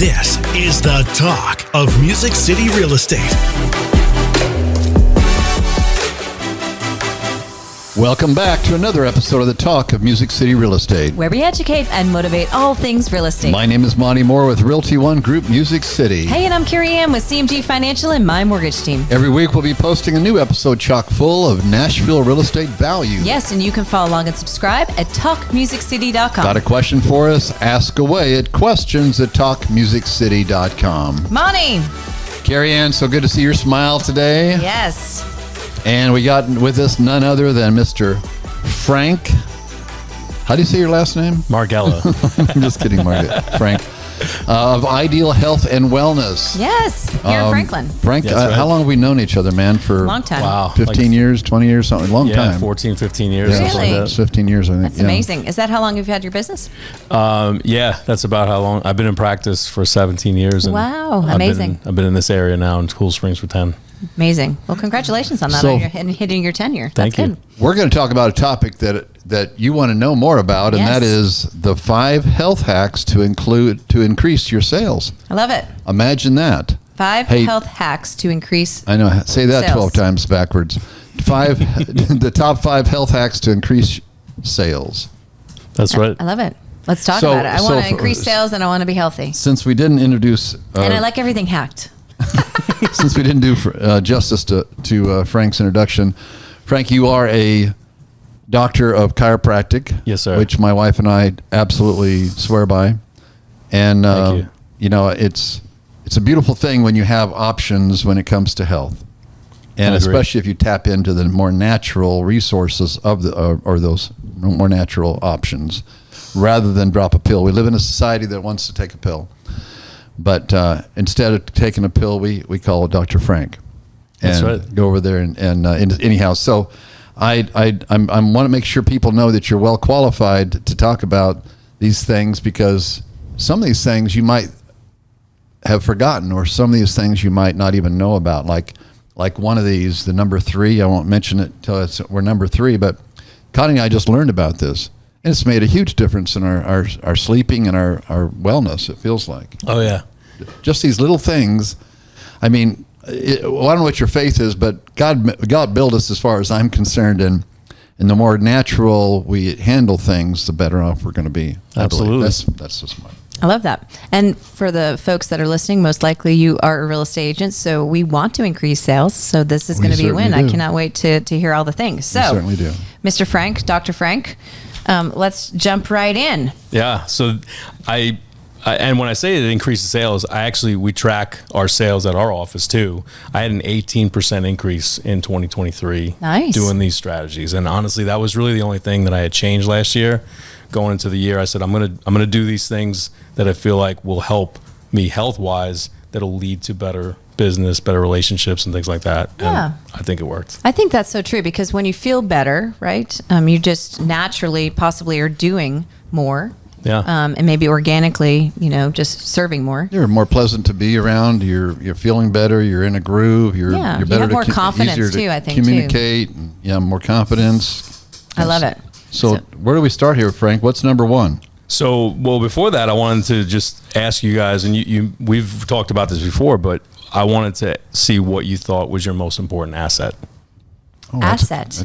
This is the talk of Music City Real Estate. Welcome back to another episode of the Talk of Music City Real Estate, where we educate and motivate all things real estate. My name is Monte Mohr with Realty One Group Music City. Hey, and I'm Carey Ann with CMG Financial and my mortgage team. Every week we'll be posting a new episode chock full of Nashville real estate value. Yes, and you can follow along and subscribe at talkmusiccity.com. Got a question for us? Ask away at questions@talkmusiccity.com. Monty! Carey Ann, so good to see your smile today. Yes. And we got with us none other than Mr. Frank. How do you say your last name? Marghella. I'm just kidding, Frank. Of Ideal Health and Wellness. Yes, here in Franklin. Frank, right. How long have we known each other, man? For long time. Wow. 15 years, 20 years, something. Long time. 14, 15 years. Yeah, Really? like 15 years, I think. That's amazing. Is that how long you've had your business? Yeah, that's about how long. I've been in practice for 17 years. And Wow, amazing. I've been in this area now in Cool Springs for 10. Amazing. Well, congratulations on that. So- You're hitting your tenure. Thank That's you. good. We're going to talk about a topic that you want to know more about, and Yes. that is the 5 health hacks to increase your sales. I love it. Imagine that. 5 Hey. health hacks to increase. I know. Say that Sales. 12 times backwards. The top 5 health hacks to increase sales. That's right. I love it. Let's talk So- about it. I so want to for- increase sales and I want to be healthy. Since we didn't introduce, And I like everything hacked. since we didn't do justice to Frank's introduction, Frank, you are a doctor of chiropractic. Yes, sir. Which my wife and I absolutely swear by. And Thank you. It's a beautiful thing when you have options when it comes to health, and I agree. especially if you tap into the more natural resources of or those more natural options, rather than drop a pill. We live in a society that wants to take a pill. But instead of taking a pill, we call Dr. Frank, and That's right. go over there and anyhow. So I want to make sure people know that you're well qualified to talk about these things, because some of these things you might have forgotten, or some of these things you might not even know about. Like one of these, the number 3. I won't mention it till we're number 3, but Connie and I just learned about this. And it's made a huge difference in our sleeping and our wellness, it feels like. Oh, yeah. Just these little things. I mean, I don't know what your faith is, but God built us, as far as I'm concerned, and the more natural we handle things, the better off we're going to be. Absolutely. That's just my... I love that. And for the folks that are listening, most likely you are a real estate agent, so we want to increase sales. So this is going to be a win. certainly do. I cannot wait to hear all the things. So, We certainly do. Mr. Frank, Dr. Frank, let's jump right in. Yeah. So I and when I say it increases sales, we track our sales at our office too. I had an 18% increase in 2023. Nice. Doing these strategies. And honestly, that was really the only thing that I had changed last year. Going into the year, I said, I'm gonna do these things that I feel like will help me health-wise, that'll lead to better business, better relationships, and things like that. Yeah. And I think it worked. I think that's so true, because when you feel better, right, you just naturally possibly are doing more. Yeah. And maybe organically, just serving more. You're more pleasant to be around. You're feeling better. You're in a groove. You're Yeah, you better have more to confidence easier to too, I think, too. communicate. And, more confidence. I love it. So where do we start here, Frank? What's number 1? So, before that, I wanted to just ask you guys, and we've talked about this before, but I wanted to see what you thought was your most important asset. Oh, Asset.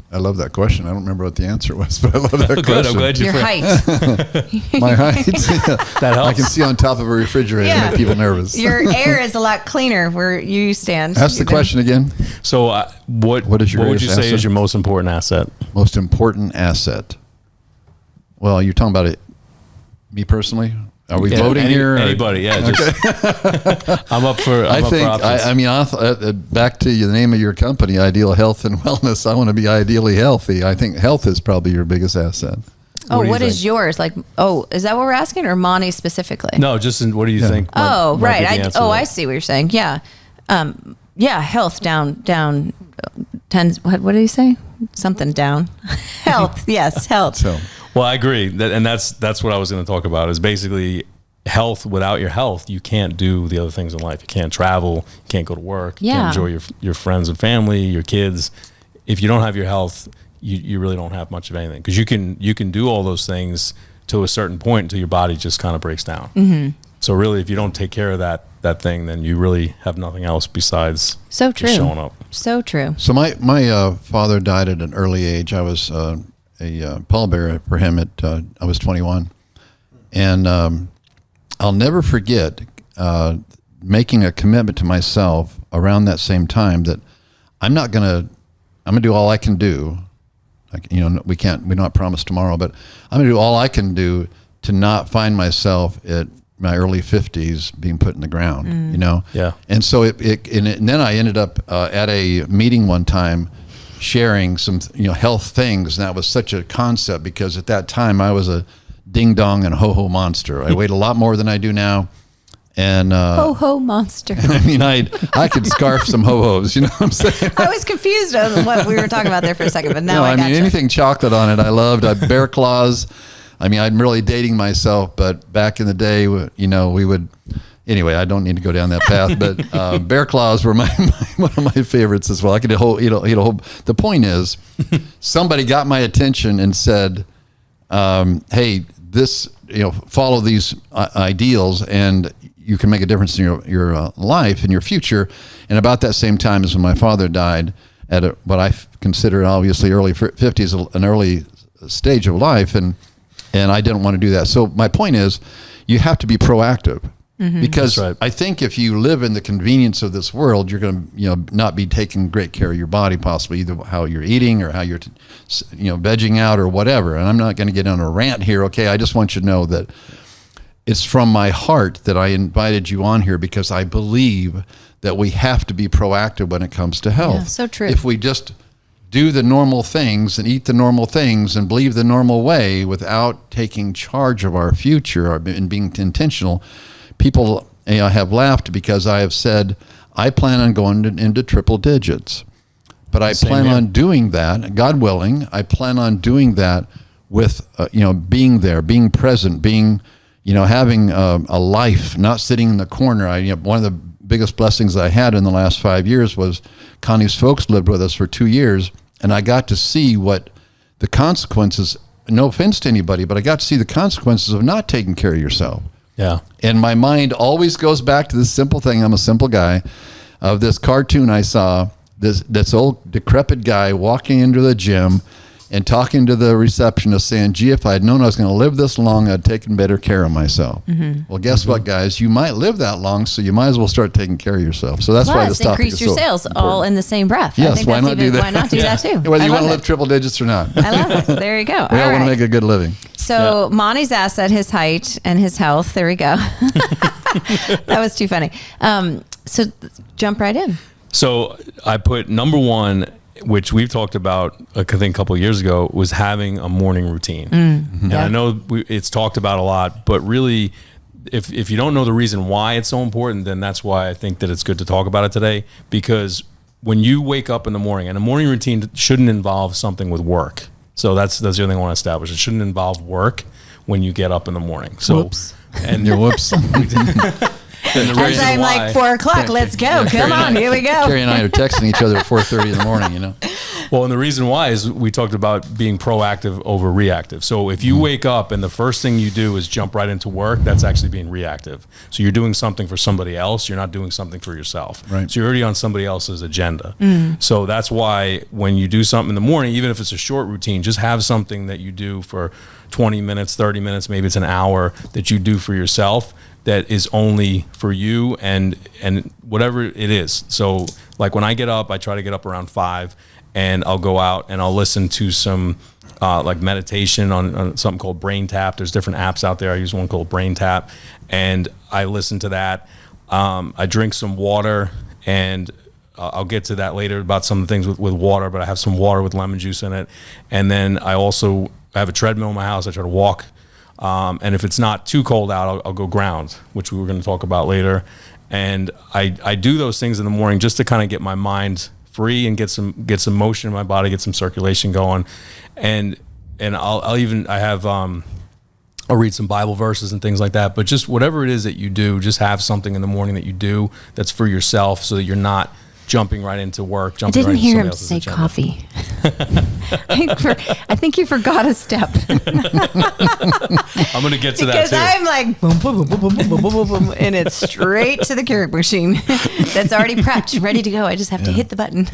I love that question. I don't remember what the answer was, but I love that Good. question. I'm glad you. Your height. My height. That helps. I can see on top of a refrigerator and make people nervous. Your air is a lot cleaner where you stand. Ask the question again. So, what is your what would you greatest say asset? is your most important asset? Most important asset. Well, you're talking about it. Me personally. Are we voting here? or- Anybody? Yeah. Just, I'm up for. I think. options. Back to the name of your company, Ideal Health and Wellness. I want to be ideally healthy. I think health is probably your biggest asset. Oh, What do you what is think? yours? Is that what we're asking, or Monty specifically? No, just what do you think? Oh, might be right. the answer to I that? see what you're saying. Yeah. Health down 10. What did he say? Something down. Health. Yes. Health. So Well, I agree, that's what I was going to talk about. Is basically health. Without your health, you can't do the other things in life. You can't travel. You can't go to work. You Yeah. can't enjoy your friends and family, your kids. If you don't have your health, you really don't have much of anything, because you can do all those things to a certain point until your body just kind of breaks down. Mm-hmm. So really, if you don't take care of that thing, then you really have nothing else besides So true. just showing up. So true. So my father died at an early age. I was a pallbearer for him at I was 21, and I'll never forget making a commitment to myself around that same time that I'm gonna do all I can do. Like, we're not promised tomorrow, but I'm gonna do all I can do to not find myself at my early 50s being put in the ground, Yeah. And so and then I ended up at a meeting one time sharing some, health things. And that was such a concept because at that time I was a ding dong and ho-ho monster. I weighed a lot more than I do now. And Ho-ho monster. I mean, I could scarf some ho-hos, you know what I'm saying? I was confused on what we were talking about there for a second, but now I mean, gotcha. anything chocolate on it, I loved. Bear claws. I mean, I'm really dating myself, but back in the day, we would. Anyway, I don't need to go down that path. But bear claws were one of my favorites as well. I could eat a whole. The point is, somebody got my attention and said, "Hey, this, follow these ideals, and you can make a difference in your life and your future." And about that same time as when my father died, at what I consider obviously early 50s, an early stage of life, and I didn't want to do that. So my point is, you have to be proactive, because That's right. I think if you live in the convenience of this world, you're going to not be taking great care of your body, possibly either how you're eating or how you're vegging out or whatever. And I'm not going to get on a rant here. Okay, I just want you to know that it's from my heart that I invited you on here, because I believe that we have to be proactive when it comes to health. Yeah, so true. If we just do the normal things and eat the normal things and believe the normal way without taking charge of our future and being intentional, people have laughed because I have said, I plan on going into triple digits. But I plan on doing that, God willing, I plan on doing that with, being there, being present, being, having a life, not sitting in the corner. One of the biggest blessings I had in the last 5 years was Connie's folks lived with us for 2 years, and I got to see what the consequences, no offense to anybody, but I got to see the consequences of not taking care of yourself. Yeah. And my mind always goes back to this simple thing. I'm a simple guy, of this cartoon I saw, this old decrepit guy walking into the gym and talking to the receptionist saying, gee, if I had known I was going to live this long, I'd taken better care of myself. Well, guess what, guys? You might live that long, so you might as well start taking care of yourself. So that's why this topic is increase your so sales important. all in the same breath. Yes, I think why not do that? Why not do that too? Whether you I want to love live triple digits or not. I love it. There you go. We all All want to right. make a good living. So Monty's asset, his height, and his health. There we go. That was too funny. So jump right in. So I put number one, which we've talked about, I think a couple of years ago, was having a morning routine. And Yeah. I know it's talked about a lot, but really, if you don't know the reason why it's so important, then that's why I think that it's good to talk about it today. Because when you wake up in the morning, and a morning routine shouldn't involve something with work. So that's the other thing I want to establish. It shouldn't involve work when you get up in the morning. So, Whoops. and Your whoops. and the As reason I'm why- like 4 o'clock, let's go. Come on, here we go. Carey and I are texting each other at 4:30 in the morning, Well, and the reason why is we talked about being proactive over reactive. So if you wake up and the first thing you do is jump right into work, that's actually being reactive. So you're doing something for somebody else. You're not doing something for yourself. Right. So you're already on somebody else's agenda. So that's why when you do something in the morning, even if it's a short routine, just have something that you do for 20 minutes, 30 minutes, maybe it's an hour that you do for yourself that is only for you and whatever it is. So like when I get up, I try to get up around 5 and I'll go out and I'll listen to some like meditation on something called Brain Tap. There's different apps out there. I use one called Brain Tap and I listen to that. I drink some water and I'll get to that later about some of the things with water, but I have some water with lemon juice in it. And then I have a treadmill in my house. I try to walk. And if it's not too cold out, I'll go ground, which we were going to talk about later. And I do those things in the morning just to kind of get my mind free and get some motion in my body, get some circulation going. And I'll read some Bible verses and things like that. But just whatever it is that you do, just have something in the morning that you do that's for yourself so that you're not jumping right into work. I didn't hear him say coffee. I think you forgot a step. I'm going to get to that Because too. I'm like, boom, boom, boom, boom, boom, boom, boom, boom, boom, and it's straight to the Keurig machine that's already prepped, ready to go. I just have to hit the button.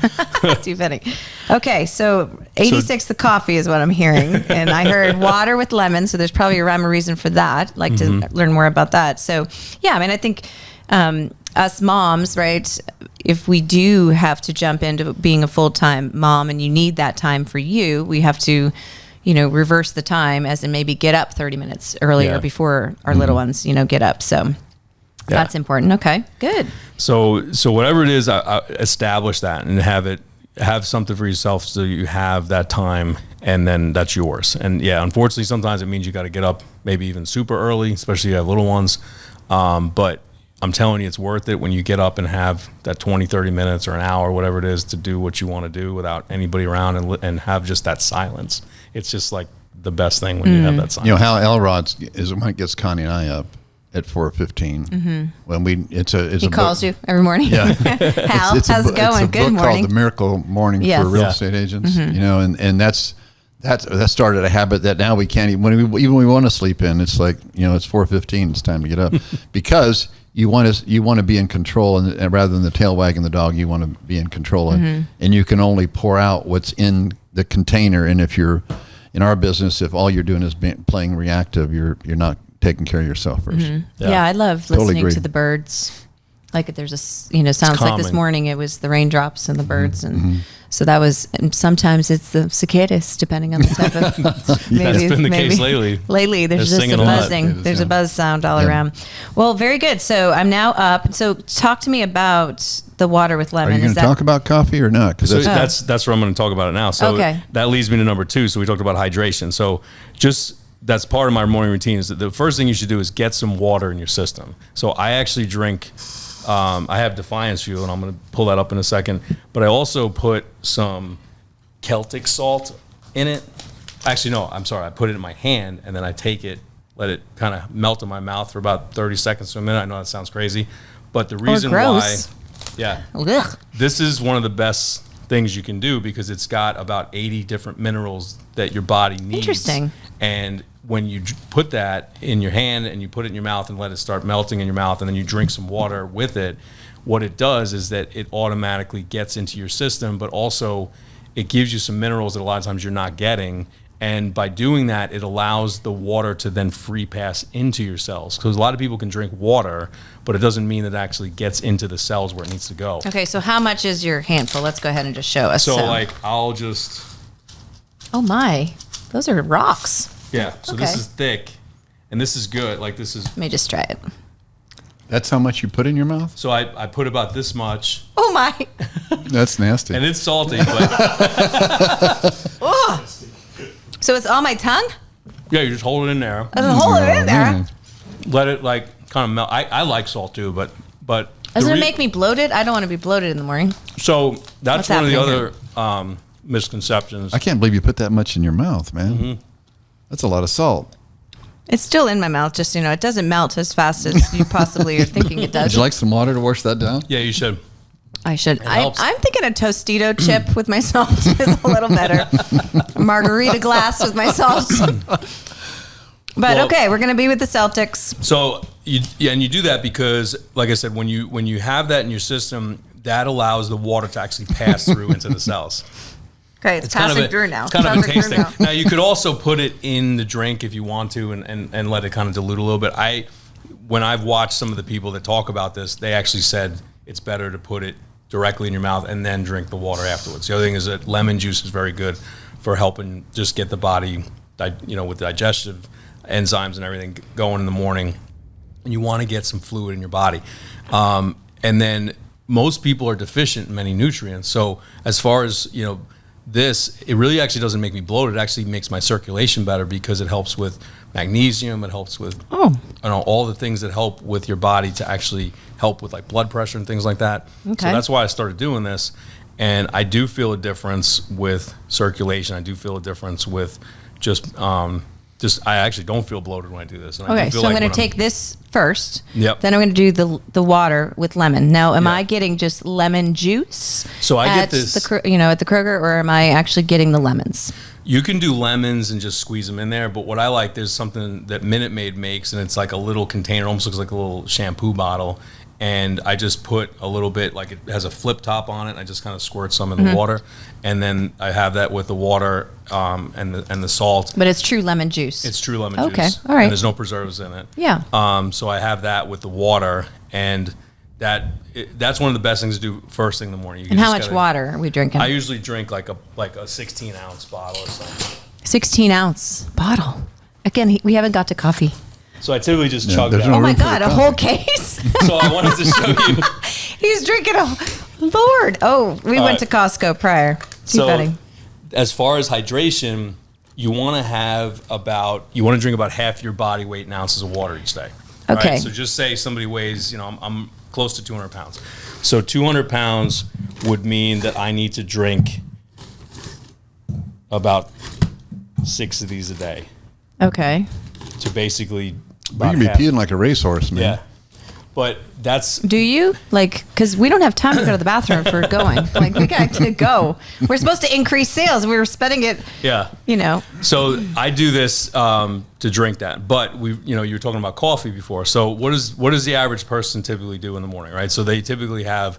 Too funny. Okay, so 86, the coffee is what I'm hearing. And I heard water with lemon, so there's probably a rhyme or reason for that. I'd like to learn more about that. So, yeah, I mean, I think us moms, right, if we do have to jump into being a full-time mom and you need that time for you, we have to, reverse the time, as in maybe get up 30 minutes earlier before our little ones, get up. So that's important. Okay, good. So whatever it is, I establish that and have something for yourself so you have that time, and then that's yours. And yeah, unfortunately, sometimes it means you got to get up maybe even super early, especially if you have little ones. But I'm telling you, it's worth it when you get up and have that 20, 30 minutes or an hour, whatever it is, to do what you want to do without anybody around and have just that silence. It's just like the best thing when you have that silence. Hal Elrod's is when it gets Connie and I up at 4:15. When he calls you every morning. Yeah. Hal, how's it going? It's a Good book morning. called The Miracle Morning for Real Estate Agents. And that started a habit that now we can't even when we want to sleep in. It's like it's 4:15. It's time to get up because you want to be in control, and rather than the tail wagging the dog, you want to be in control, and you can only pour out what's in the container. And if you're in our business, if all you're doing is playing reactive, you're not taking care of yourself first. Yeah, I love listening to the birds. Like there's sounds like this morning it was the raindrops and the birds, and so that was. And sometimes it's the cicadas, depending on the type of. That's been the case lately. Lately, there's They're just a singing a lot. buzzing. There's a buzz sound all around. Well, very good. So I'm now up. So talk to me about the water with lemon. Are you going to talk about coffee or not? So that's where I'm going to talk about it now. So that leads me to number 2. So we talked about hydration. So that's part of my morning routine. Is that the first thing you should do is get some water in your system. So I actually drink. I have Defiance fuel, and I'm going to pull that up in a second. But I also put some Celtic salt in it. Actually, no, I'm sorry. I put it in my hand, and then I take it, let it kind of melt in my mouth for about 30 seconds to a minute. I know that sounds crazy, but the reason why, this is one of the best things you can do because it's got about 80 different minerals that your body needs. Interesting. And when you put that in your hand and you put it in your mouth and let it start melting in your mouth, and then you drink some water with it, what it does is that it automatically gets into your system, but also it gives you some minerals that a lot of times you're not getting. And by doing that, it allows the water to then free pass into your cells. Because a lot of people can drink water, but it doesn't mean that it actually gets into the cells where it needs to go. Okay, so how much is your handful? Let's go ahead and just show us. So I'll just... Oh my, those are rocks. Yeah, so this is thick, and this is good. Like this is... Let me just try it. That's how much you put in your mouth? So I put about this much. Oh my. That's nasty. And it's salty, but... Oh. So it's on my tongue? Yeah, you just hold it in there. Hold it in there. Let it kind of melt. I like salt too, but doesn't it make me bloated? I don't want to be bloated in the morning. So that's one of the other misconceptions. I can't believe you put that much in your mouth, man. That's a lot of salt. It's still in my mouth, just it doesn't melt as fast as you possibly are thinking it does. Would you like some water to wash that down? Yeah, you should. I should. I'm thinking a Tostito chip with my salt is a little better. A margarita glass with my salt. But okay, we're going to be with the Celtics. So you do that because, like I said, when you have that in your system, that allows the water to actually pass through into the cells. Okay, it's passing through now. It's kind of a taste thing. Now you could also put it in the drink if you want to, and let it kind of dilute a little bit. When I've watched some of the people that talk about this, they actually said it's better to put it directly in your mouth and then drink the water afterwards. The other thing is that lemon juice is very good for helping just get the body, with digestive enzymes and everything going in the morning. And you want to get some fluid in your body. And then most people are deficient in many nutrients. So as far as, it really actually doesn't make me bloated. It actually makes my circulation better because it helps with magnesium. It helps with all the things that help with your body to actually help with like blood pressure and things like that. Okay. So that's why I started doing this. And I do feel a difference with circulation. I do feel a difference with I actually don't feel bloated when I do this. And okay, so I'm going to take this first. Yep. Then I'm going to do the water with lemon. Now, am Yeah. I getting just lemon juice? So I at get this. at the Kroger, or am I actually getting the lemons? You can do lemons and just squeeze them in there, but what I like, there's something that Minute Maid makes, and it's like a little container, almost looks like a little shampoo bottle, and I just put a little bit, like it has a flip top on it, and I just kind of squirt some in the water, and then I have that with the water and the salt. But it's true lemon juice. It's true lemon Okay, juice. all right. And there's no preservatives in it. Yeah. So I have that with the water, and that's one of the best things to do first thing in the morning. And how much water are we drinking? I usually drink like a 16-ounce bottle or something. 16-ounce bottle. Again, we haven't got to coffee. So I typically just chug there's that. no Oh my room for God, the a coffee. whole case? So I wanted to show you. He's drinking Lord. Oh, we went to Costco prior. Too funny. As far as hydration, you want to drink about half your body weight in ounces of water each day. Okay. Right? So just say somebody weighs, I'm close to 200 pounds. So 200 pounds would mean that I need to drink about 6 of these a day Okay. to basically. You can be peeing like a racehorse, man. Yeah. But that's. Do you? Because we don't have time to go to the bathroom for going. We got to go. We're supposed to increase sales. We were spending it, Yeah. So I do this to drink that. But you were talking about coffee before. So what does the average person typically do in the morning, right? So they typically have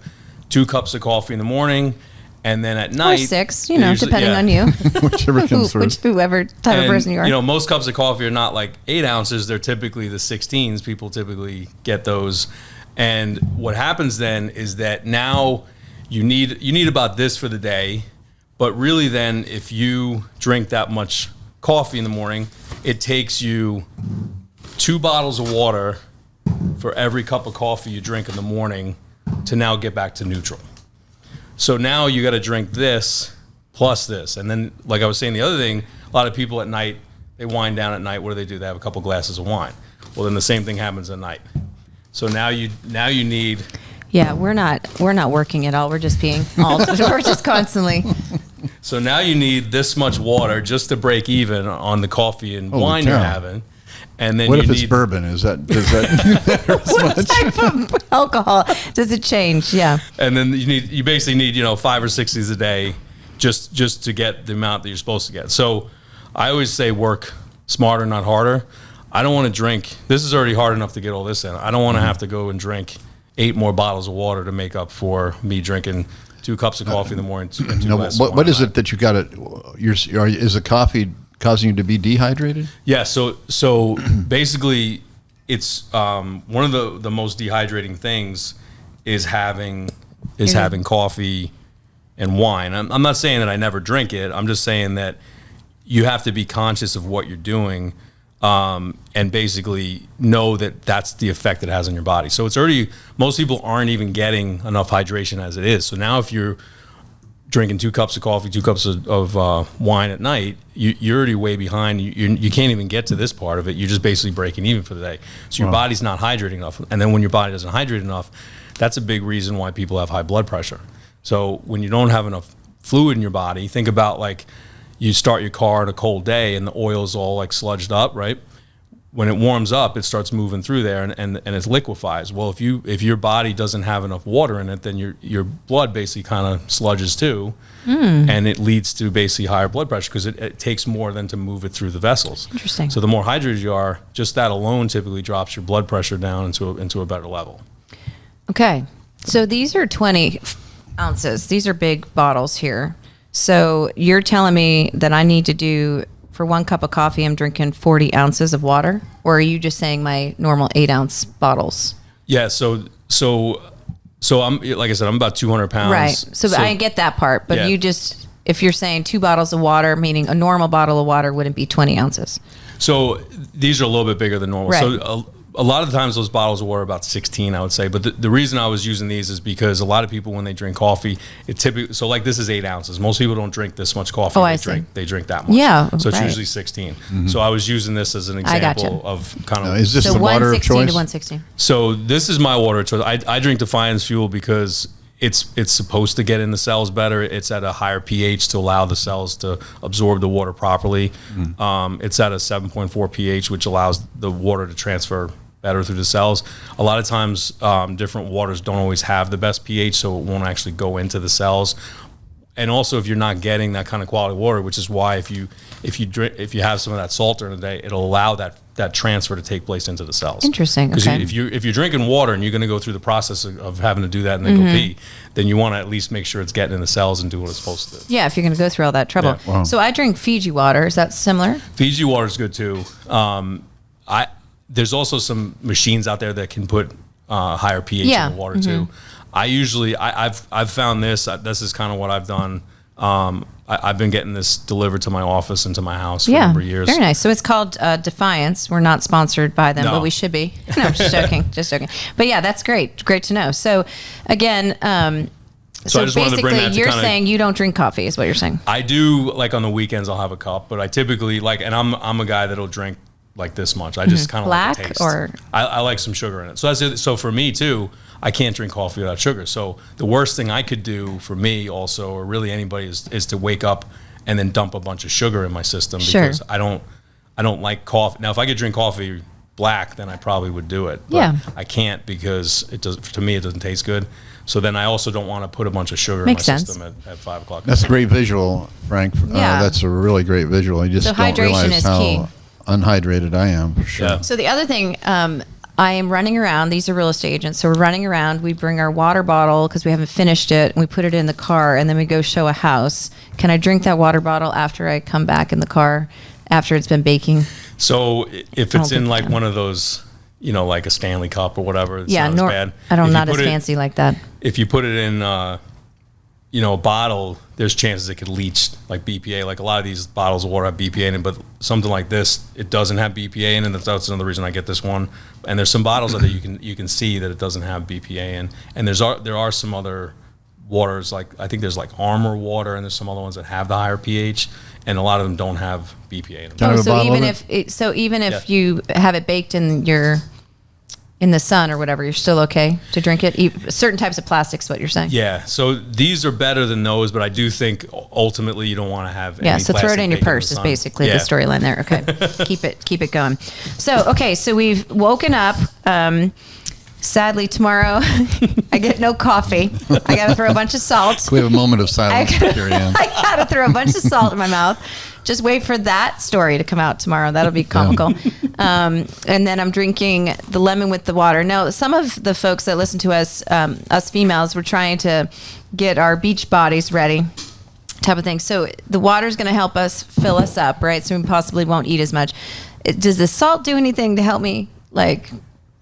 2 cups of coffee in the morning, and then at night. Or 6, they usually- depending yeah. on you. Whichever comes through. Whoever type of person you are. Most cups of coffee are not like 8 ounces. They're typically the 16s. People typically get those. And what happens then is that now you need about this for the day. But really then, if you drink that much coffee in the morning, it takes you 2 bottles of water for every cup of coffee you drink in the morning to now get back to neutral. So now you got to drink this plus this. And then, like I was saying, the other thing, a lot of people at night, they wind down at night. What do? They have a couple glasses of wine. Well, then the same thing happens at night. So now you need. Yeah, we're not working at all. We're just peeing. We're just constantly. So now you need this much water just to break even on the coffee and wine you're cow. having. And then What if you it's need bourbon? Does that What type of alcohol does it change? Yeah. And then you basically need 5 or 6 of these a day just to get the amount that you're supposed to get. So I always say work smarter, not harder. I don't want to drink. This is already hard enough to get all this in. I don't want to have to go and drink 8 more bottles of water to make up for me drinking 2 cups of coffee in the morning and 2 glasses of wine. What is it that you got to? Is the coffee causing you to be dehydrated? Yeah. So basically, it's one of the most dehydrating things is having coffee and wine. I'm not saying that I never drink it. I'm just saying that you have to be conscious of what you're doing. And basically know that that's the effect it has on your body. So it's already, most people aren't even getting enough hydration as it is. So now if you're drinking 2 cups of coffee, 2 cups of wine at night, you're already way behind. You can't even get to this part of it. You're just basically breaking even for the day. So your body's not hydrating enough. And then when your body doesn't hydrate enough, that's a big reason why people have high blood pressure. So when you don't have enough fluid in your body, think about like, you start your car on a cold day and the oil's all like sludged up, right? When it warms up, it starts moving through there and it liquefies. Well, if your body doesn't have enough water in it, then your blood basically kind of sludges too, and it leads to basically higher blood pressure because it takes more than to move it through the vessels. Interesting. So the more hydrated you are, just that alone typically drops your blood pressure down into a better level. Okay. So these are 20 ounces. These are big bottles here. So you're telling me that I need to do, for 1 cup of coffee, I'm drinking 40 ounces of water? Or are you just saying my normal 8-ounce bottles? Yeah. So I'm, like I said, I'm about 200 pounds. Right. So I get that part. But Yeah. you just, if you're saying 2 bottles of water, meaning a normal bottle of water wouldn't be 20 ounces. So these are a little bit bigger than normal. Right. So a lot of the times those bottles of water are about 16, I would say. But the reason I was using these is because a lot of people, when they drink coffee, it typically, so like this is 8 ounces. Most people don't drink this much coffee. Oh, I see. They drink that much. Yeah, So it's right. usually 16. So I was using this as an I gotcha. example of kind of. Is this So the water of 116 choice? to 116. So this is my water choice. I drink Defiance Fuel because it's supposed to get in the cells better. It's at a higher pH to allow the cells to absorb the water properly. It's at a 7.4 pH, which allows the water to transfer better through the cells. A lot of times, different waters don't always have the best pH, so it won't actually go into the cells. And also, if you're not getting that kind of quality water, which is why if you have some of that salt during the day, it'll allow that transfer to take place into the cells. Interesting. Because Okay. if you're drinking water and you're going to go through the process of having to do that and then go pee, then you want to at least make sure it's getting in the cells and do what it's supposed to do. Yeah, if you're going to go through all that trouble. Yeah. Wow. So I drink Fiji water. Is that similar? Fiji water is good too. There's also some machines out there that can put higher pH in the water too. I've found this. This is kind of what I've done. I've been getting this delivered to my office and to my house for a number of years. Very nice. So it's called Defiance. We're not sponsored by them, No. but we should be. No, just joking. Just joking. But yeah, that's great. Great to know. So again, So I just wanted to bring basically that to you're kinda- saying you don't drink coffee is what you're saying. I do, like on the weekends I'll have a cup, but I typically and I'm a guy that'll drink like this much. I just kind of like the Black taste. or- I like some sugar in it. So so for me too, I can't drink coffee without sugar. So the worst thing I could do for me also, or really anybody, is to wake up and then dump a bunch of sugar in my system because I don't like coffee. Now if I could drink coffee black, then I probably would do it. But Yeah. I can't because to me it doesn't taste good. So then I also don't want to put a bunch of sugar Makes in my sense. system at 5 o'clock. That's a great visual, Frank. Yeah. That's a really great visual. You just So don't hydration realize is how key. unhydrated I am. For sure. Yeah. So the other thing, I am running around. These are real estate agents. So we're running around. We bring our water bottle because we haven't finished it, and we put it in the car, and then we go show a house. Can I drink that water bottle after I come back in the car after it's been baking? So if don't it's in think like I can. one of those, like a Stanley cup or whatever, it's Yeah, not as bad. I don't If you not as put it- fancy like that. If you put it in, a bottle, there's chances it could leach like BPA. Like a lot of these bottles of water have BPA in it, but something like this, it doesn't have BPA in it. That's another reason I get this one. And there's some bottles that you can see that it doesn't have BPA in. And there are some other waters, like I think there's like Armor water, and there's some other ones that have the higher pH, and a lot of them don't have BPA in them. Can I have a So bottle even of if you have it baked in the sun or whatever, you're still okay to drink it. Certain types of plastics, what you're saying. Yeah, so these are better than those, but I do think ultimately you don't want to have Yeah, any so throw it plastic in your baked purse the is sun. basically Yeah. the storyline there. Okay, keep it going. So we've woken up. Sadly, tomorrow I get no coffee. I got to throw a bunch of salt. We have a moment of silence, Carey Ann. I got to throw a bunch of salt in my mouth. Just wait for that story to come out tomorrow. That'll be comical. And then I'm drinking the lemon with the water. Now, some of the folks that listen to us, us females, we're trying to get our beach bodies ready, type of thing. So the water is going to help us fill us up, right? So we possibly won't eat as much. Does the salt do anything to help me, like,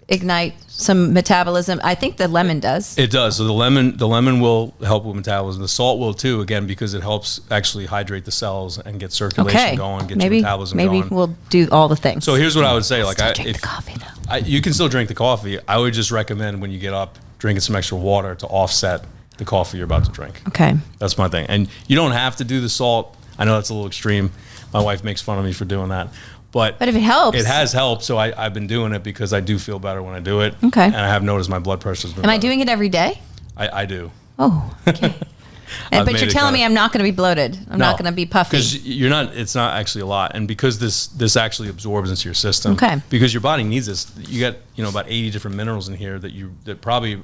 ignite some metabolism? I think the lemon does. It does. So the lemon will help with metabolism. The salt will too, again, because it helps actually hydrate the cells and get circulation Okay, going, get maybe your metabolism maybe going. we'll do all the things. So here's what I would say: like, Still drink the coffee though. you can still drink the coffee. I would just recommend when you get up, drinking some extra water to offset the coffee you're about to drink. Okay. That's my thing. And you don't have to do the salt. I know that's a little extreme. My wife makes fun of me for doing that. But if it helps. It has helped. So I've been doing it because I do feel better when I do it. Okay. And I have noticed my blood pressure's been Am I better. doing it every day? I do. Oh, okay. I've But made you're it telling kinda- me I'm not going to be bloated. I'm not going to be puffy. Because you're not. It's not actually a lot, and because this actually absorbs into your system. Okay. Because your body needs this. You got about 80 different minerals in here that probably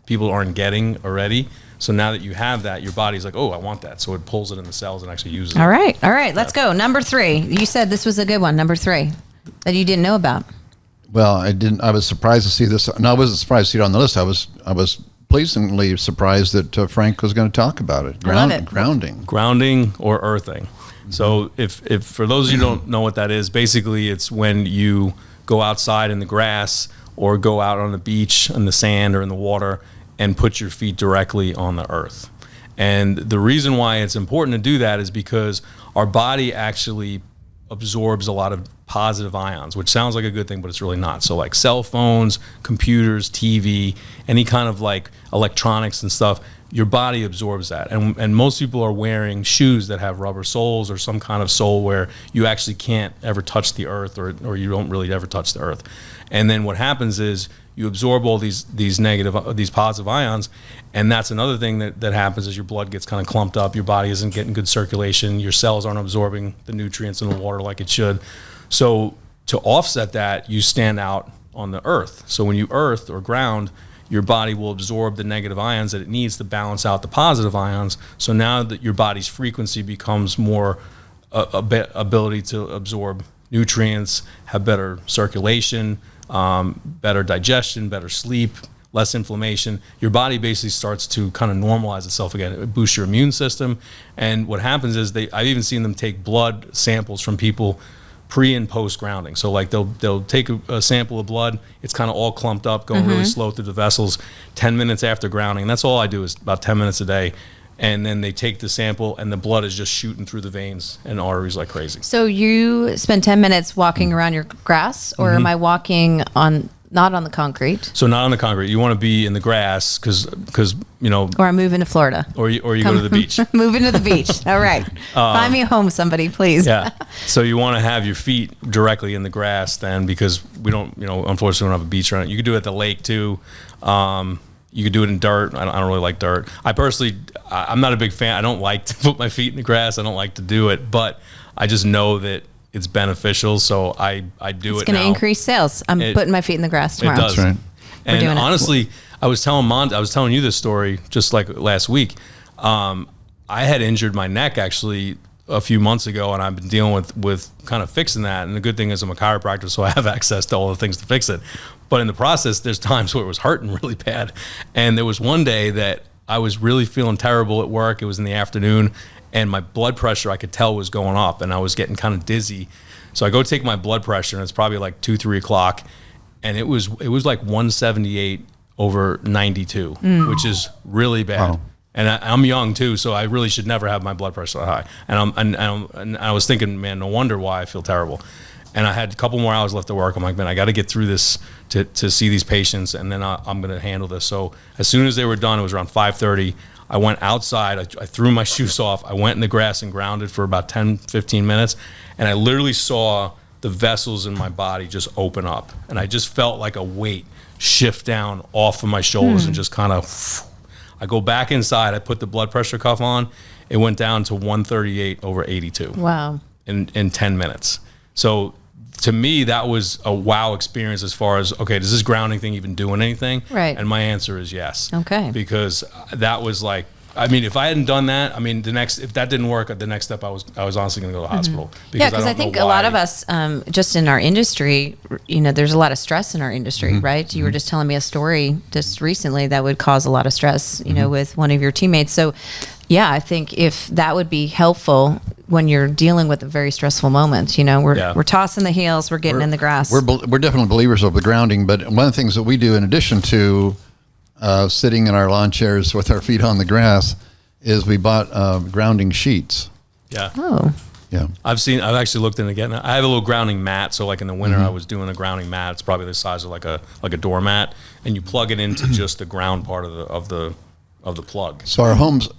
people aren't getting already. So now that you have that, your body's like, oh, I want that. So it pulls it in the cells and actually uses it. All right. Let's go. Number 3. You said this was a good one. Number 3 that you didn't know about. Well, I didn't. I was surprised to see this. No, I wasn't surprised to see it on the list. I was pleasantly surprised that Frank was going to talk about it. I love it. Grounding or earthing. So if for those of you who don't know what that is, basically it's when you go outside in the grass or go out on the beach in the sand or in the water and put your feet directly on the earth. And the reason why it's important to do that is because our body actually absorbs a lot of positive ions, which sounds like a good thing, but it's really not. So like cell phones, computers, TV, any kind of like electronics and stuff, your body absorbs that. And most people are wearing shoes that have rubber soles or some kind of sole where you actually can't ever touch the earth or you don't really ever touch the earth. And then what happens is you absorb all these positive ions, and that's another thing that happens is your blood gets kind of clumped up, your body isn't getting good circulation, your cells aren't absorbing the nutrients in the water like it should. So to offset that, you stand out on the earth. So when you earth or ground, your body will absorb the negative ions that it needs to balance out the positive ions. So now that your body's frequency becomes more ability to absorb nutrients, have better circulation, better digestion, better sleep, less inflammation, your body basically starts to kind of normalize itself again. It boosts your immune system. And what happens is I've even seen them take blood samples from people pre and post grounding. So like they'll take a sample of blood, it's kind of all clumped up, going really slow through the vessels, 10 minutes after grounding. That's all I do, is about 10 minutes a day. And then they take the sample and the blood is just shooting through the veins and arteries like crazy. So you spend 10 minutes walking around your grass, or am I walking not on the concrete? So not on the concrete. You want to be in the grass because Or I'm moving to Florida. Or you go to the beach. Moving to the beach. All right. Find me a home, somebody, please. Yeah. So you want to have your feet directly in the grass then, because we don't, unfortunately we don't have a beach around it. You could do it at the lake too. You could do it in dirt. I don't really like dirt. I'm not a big fan. I don't like to put my feet in the grass. I don't like to do it, but I just know that it's beneficial, so I do it now. It's going to increase sales. I'm putting my feet in the grass tomorrow. It does. That's right. And honestly, I was telling you this story just like last week. I had injured my neck actually a few months ago, and I've been dealing with kind of fixing that. And the good thing is I'm a chiropractor, so I have access to all the things to fix it. But in the process, there's times where it was hurting really bad. And there was one day that I was really feeling terrible at work. It was in the afternoon, and my blood pressure, I could tell, was going up, and I was getting kind of dizzy. So I go take my blood pressure, and it's probably like 2-3 o'clock, and it was like 178 over 92, which is really bad. Wow. And I'm young too, so I really should never have my blood pressure that high. And I was thinking, man, no wonder why I feel terrible. And I had a couple more hours left to work. I'm like, man, I got to get through this to see these patients, and then I'm going to handle this. So as soon as they were done, it was around 5:30. I went outside. I threw my shoes off. I went in the grass and grounded for about 10, 15 minutes. And I literally saw the vessels in my body just open up. And I just felt like a weight shift down off of my shoulders and just kind of, I go back inside. I put the blood pressure cuff on. It went down to 138 over 82. Wow. In 10 minutes. So to me, that was a wow experience as far as, okay, does this grounding thing even doing anything? Right. And my answer is yes. Okay. Because that was like, if I hadn't done that, if that didn't work, the next step I was honestly going to go to the hospital. Because I think a lot of us, just in our industry, there's a lot of stress in our industry, right? You were just telling me a story just recently that would cause a lot of stress, with one of your teammates. So, yeah, I think if that would be helpful when you're dealing with a very stressful moment, we're tossing the heels, we're getting in the grass. We're definitely believers of the grounding, but one of the things that we do in addition to sitting in our lawn chairs with our feet on the grass is we bought grounding sheets. Yeah. Oh. Yeah. I've actually looked in again. I have a little grounding mat. So like in the winter, I was doing a grounding mat. It's probably the size of like a doormat, and you plug it into just the ground part of the plug. So our homes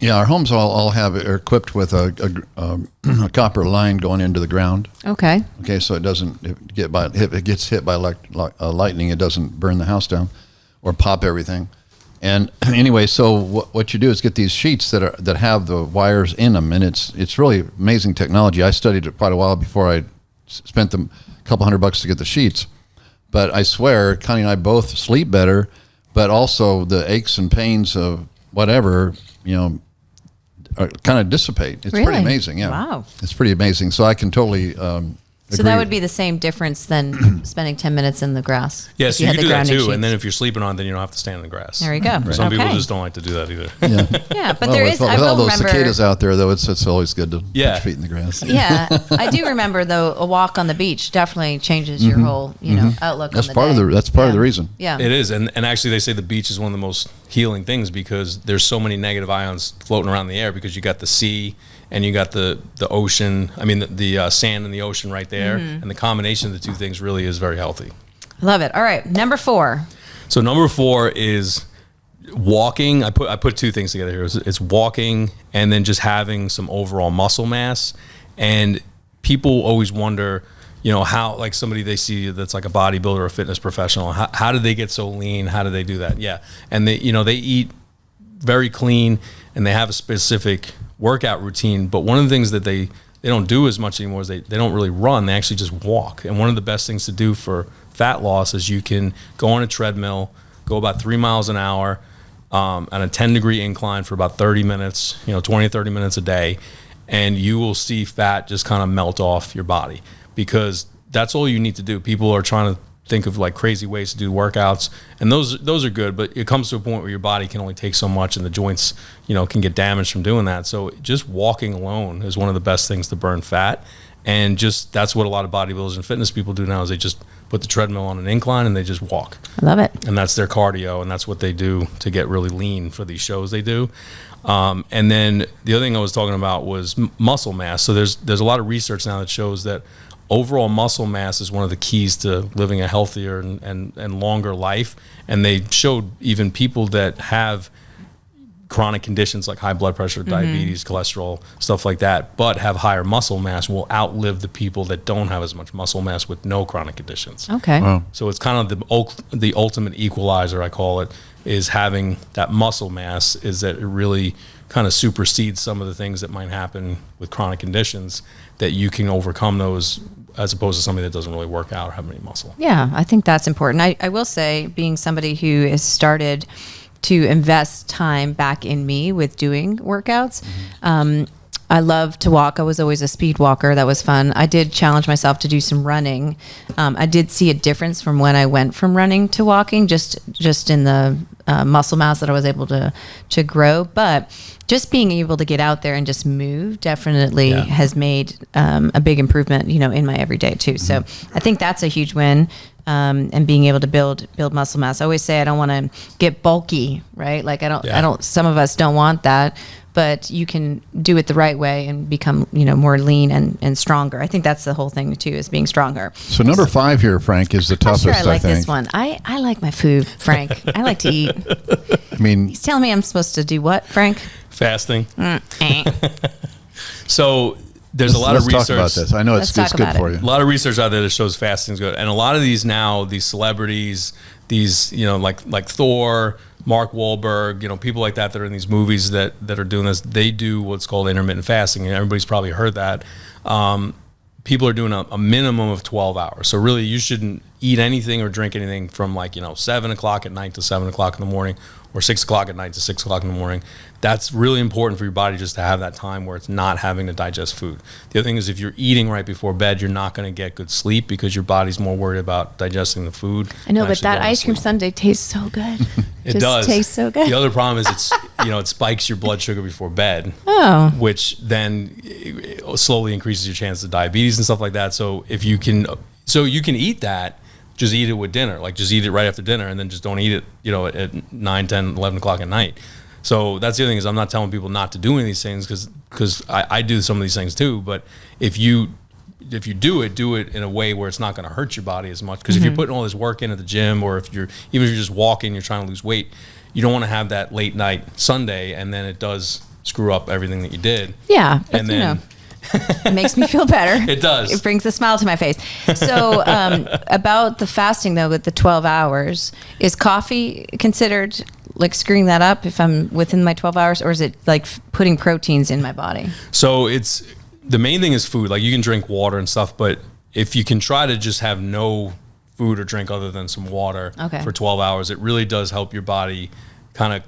all are equipped with a copper line going into the ground. Okay. Okay, so it doesn't if it gets hit by lightning, it doesn't burn the house down or pop everything. And anyway, so what you do is get these sheets that have the wires in them, and it's really amazing technology. I studied it quite a while before I spent a couple $100 to get the sheets. But I swear, Connie and I both sleep better, but also the aches and pains of whatever, kind of dissipate. It's Really? pretty amazing. Yeah. Wow. It's pretty amazing. So I can totally So that would be the same difference than spending 10 minutes in the grass. Yeah, so you can do that grounding too. sheets. And then if you're sleeping on it, then you don't have to stand in the grass. There you go. Some people Okay. just don't like to do that either. Yeah, but Well, there with, is. with I all will those remember. cicadas out there, though, it's always good to put Yeah. your feet in the grass. Yeah, I do remember though. A walk on the beach definitely changes your whole, outlook. That's on the part day. of the that's part of the Yeah. reason. Yeah, It is, and actually they say the beach is one of the most healing things because there's so many negative ions floating around the air because you got the sea and you got the ocean. The sand in the ocean right there, and the combination of the two things really is very healthy. Love it. All right, number 4. So number 4 is walking. I put two things together here. It's walking and then just having some overall muscle mass. And people always wonder, how like somebody they see that's like a bodybuilder or a fitness professional, how did they get so lean? How do they do that? Yeah. And they eat very clean and they have a specific workout routine. But one of the things that they don't do as much anymore is they don't really run. They actually just walk. And one of the best things to do for fat loss is you can go on a treadmill, go about 3 miles an hour on a 10-degree incline for about 30 minutes, 20 to 30 minutes a day, and you will see fat just kind of melt off your body, because that's all you need to do. People are trying to think of like crazy ways to do workouts, and those are good, but it comes to a point where your body can only take so much, and the joints can get damaged from doing that. So just walking alone is one of the best things to burn fat, and just that's what a lot of bodybuilders and fitness people do now, is they just put the treadmill on an incline and they just walk. I love it. And that's their cardio, and that's what they do to get really lean for these shows they do. And then the other thing I was talking about was muscle mass. So there's a lot of research now that shows that overall muscle mass is one of the keys to living a healthier and longer life. And they showed even people that have chronic conditions like high blood pressure, diabetes, cholesterol, stuff like that, but have higher muscle mass, will outlive the people that don't have as much muscle mass with no chronic conditions. Okay. Wow. So it's kind of the ultimate equalizer, I call it, is having that muscle mass, is that it really kind of supersedes some of the things that might happen with chronic conditions, that you can overcome those, as opposed to somebody that doesn't really work out or have any muscle. Yeah, I think that's important. I will say, being somebody who has started to invest time back in me with doing workouts, I love to walk. I was always a speed walker. That was fun. I did challenge myself to do some running. I did see a difference from when I went from running to walking, just in the muscle mass that I was able to grow. But just being able to get out there and just move definitely has made a big improvement, in my everyday too. So I think that's a huge win. And being able to build muscle mass. I always say I don't want to get bulky, right? Like I don't. Some of us don't want that, but you can do it the right way and become, more lean and stronger. I think that's the whole thing too, is being stronger. So number 5 here, Frank, is the toughest. I'm sure I like think. this one. I like my food, Frank. I like to eat. I mean, He's telling me I'm supposed to do what, Frank? Fasting. So there's a lot of research. Let's talk about this. I know it's good for you. A lot of research out there that shows fasting is good, and a lot of these celebrities, these like Thor, Mark Wahlberg, people like that are in these movies that are doing this. They do what's called intermittent fasting, and everybody's probably heard that. People are doing a minimum of 12 hours. So really, you shouldn't eat anything or drink anything from 7 o'clock at night to 7 o'clock in the morning, or 6 o'clock at night to 6 o'clock in the morning. That's really important for your body, just to have that time where it's not having to digest food. The other thing is, if you're eating right before bed, you're not going to get good sleep, because your body's more worried about digesting the food. I know, but that ice cream sundae tastes so good. It does. Tastes so good. The other problem is it spikes your blood sugar before bed, which then slowly increases your chance of diabetes and stuff like that. So you can eat that. Just eat it with dinner. Like, just eat it right after dinner, and then just don't eat it, at 9, 10, 11 o'clock at night. So that's the other thing, is I'm not telling people not to do any of these things, because I do some of these things too. But if you do it in a way where it's not going to hurt your body as much. Because if you're putting all this work in at the gym, or even if you're just walking, you're trying to lose weight, you don't want to have that late night Sunday, and then it does screw up everything that you did. Yeah, and then. It makes me feel better. It does. It brings a smile to my face. So about the fasting, though, with the 12 hours, is coffee considered like screwing that up if I'm within my 12 hours, or is it like putting proteins in my body? So the main thing is food. Like, you can drink water and stuff, but if you can try to just have no food or drink other than some water for 12 hours, it really does help your body kind of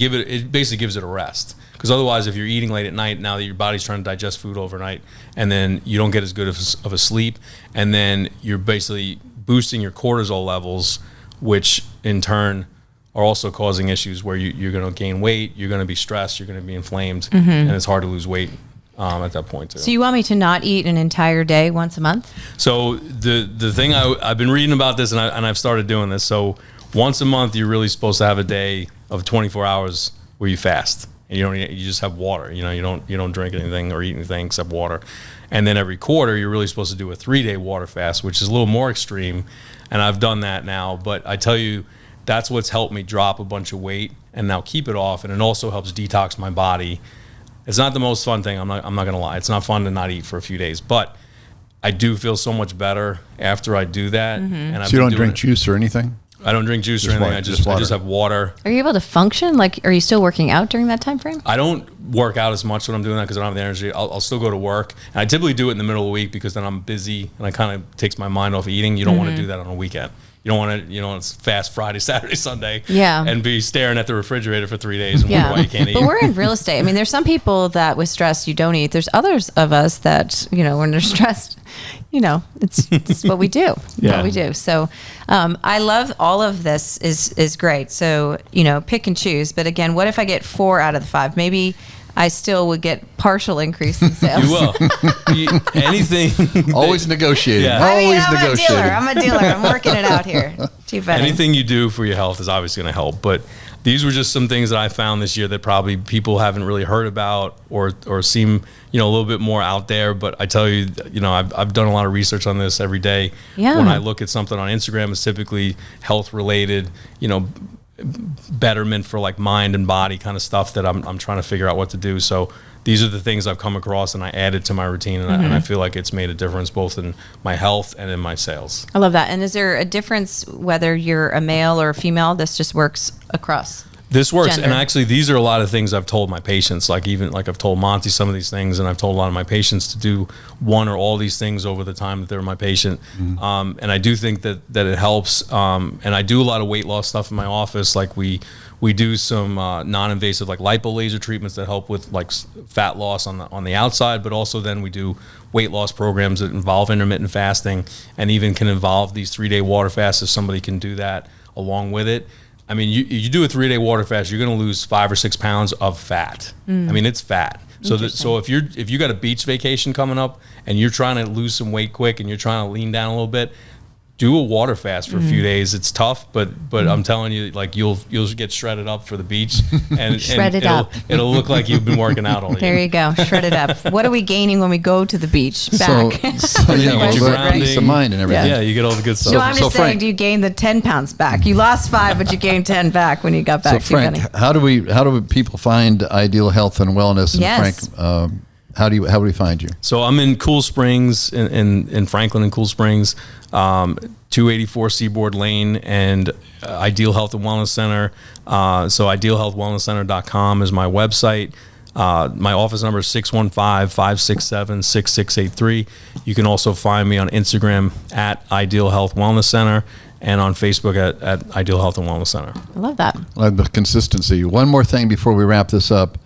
it basically gives it a rest. Because otherwise, if you're eating late at night, now that your body's trying to digest food overnight, and then you don't get as good of a sleep, and then you're basically boosting your cortisol levels, which in turn are also causing issues where you're going to gain weight, you're going to be stressed, you're going to be inflamed, and it's hard to lose weight at that point too. So you want me to not eat an entire day once a month? So the thing I've been reading about this, and I've started doing this. So once a month, you're really supposed to have a day of 24 hours where you fast. And you just have water. You don't drink anything or eat anything except water. And then every quarter, you're really supposed to do a 3-day water fast, which is a little more extreme. And I've done that now. But I tell you, that's what's helped me drop a bunch of weight and now keep it off. And it also helps detox my body. It's not the most fun thing. I'm not going to lie. It's not fun to not eat for a few days. But I do feel so much better after I do that. And so you don't drink juice or anything? I don't drink juice or Just anything. water, I just water. just have water. Are you able to function? Like, are you still working out during that time frame? I don't work out as much when I'm doing that because I don't have the energy. I'll still go to work. And I typically do it in the middle of the week because then I'm busy and I kind of takes my mind off of eating. You don't want to do that on a weekend. You don't want to, it's fast Friday, Saturday, Sunday. Yeah. And be staring at the refrigerator for 3 days and wonder why you can't eat. But we're in real estate. I mean, there's some people that with stress you don't eat. There's others of us that, when they're stressed, it's what we do. What we do. So I love all of this is great. So, pick and choose. But again, what if I get 4 out of the 5? Maybe I still would get partial increase in sales. You will. Anything. Always negotiating. Yeah. Always I'm negotiating. I'm a dealer. I'm working it out here. Too funny. Anything you do for your health is obviously going to help. But these were just some things that I found this year that probably people haven't really heard about or seem, a little bit more out there. But I tell you, I've done a lot of research on this every day. Yeah. When I look at something on Instagram, it's typically health related, betterment for like mind and body kind of stuff that I'm trying to figure out what to do. So these are the things I've come across and I added to my routine and I feel like it's made a difference both in my health and in my sales. I love that. And is there a difference whether you're a male or a female? This just works across. This works. Gender. And actually these are a lot of things I've told my patients, like I've told Monte some of these things and I've told a lot of my patients to do one or all these things over the time that they're my patient. And I do think that it helps. And I do a lot of weight loss stuff in my office. Like we do some non-invasive like lipo laser treatments that help with like fat loss on the outside, but also then we do weight loss programs that involve intermittent fasting and even can involve these 3-day water fasts if somebody can do that along with it. I mean, you do a 3-day water fast, you're going to lose 5 or 6 pounds of fat. I mean, it's fat. So if you got a beach vacation coming up and you're trying to lose some weight quick and you're trying to lean down a little bit, do a water fast for a few days. It's tough, but I'm telling you, like you'll get shredded up for the beach, and it'll look like you've been working out all year. There you go, shredded up. What are we gaining when we go to the beach? Back. So you get your grounding. peace of mind and everything. Yeah, you get all the good stuff. So I'm just saying, Frank, do you gain the 10 pounds back? You lost 5, but you gained 10 back when you got back. So Frank, how do people find Ideal Health and Wellness? And Yes. Frank, how do we find you? So I'm in Cool Springs, in Franklin and Cool Springs, 284 Seaboard Lane, and Ideal Health and Wellness Center. So idealhealthwellnesscenter.com is my website. My office number is 615-567-6683. You can also find me on Instagram at Ideal Health Wellness Center and on Facebook at Ideal Health and Wellness Center. I love that. I love the consistency. One more thing before we wrap this up.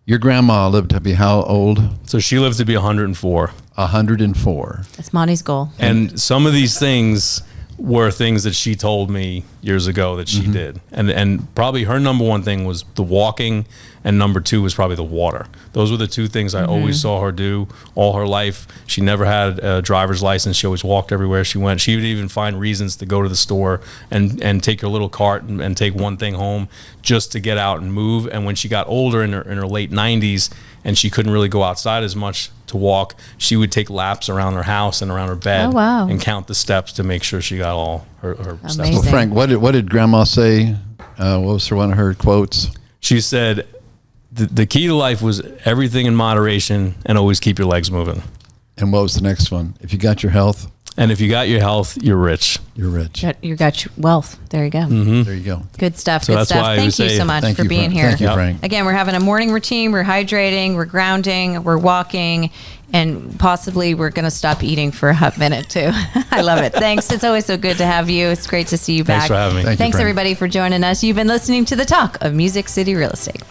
Your grandma lived to be how old? So she lived to be 104. 104. That's Monty's goal. And some of these things were things that she told me years ago that she did. And probably her number one thing was the walking, and number 2 was probably the water. Those were the 2 things I always saw her do all her life. She never had a driver's license. She always walked everywhere she went. She would even find reasons to go to the store and take her little cart and take one thing home just to get out and move. And when she got older in her late 90s and she couldn't really go outside as much to walk, she would take laps around her house and around her bed and count the steps to make sure she got all her steps. Amazing. Well, Frank, what did Grandma say? What was one of her quotes? She said, the key to life was everything in moderation and always keep your legs moving. And what was the next one? If you got your health, and if you got your health, you're rich. you're rich. You got your wealth. There you go. There you go. Good stuff. So Good that's stuff. why I Thank would you say so much Thank for you, being Frank. here. Thank you, Yep. Frank. Again, we're having a morning routine. We're hydrating. We're grounding. We're walking. And possibly we're going to stop eating for a hot minute too. I love it. Thanks. It's always so good to have you. It's great to see you back. Thanks for having me. Thank you, Thanks Frank. everybody for joining us. You've been listening to The Talk of Music City Real Estate.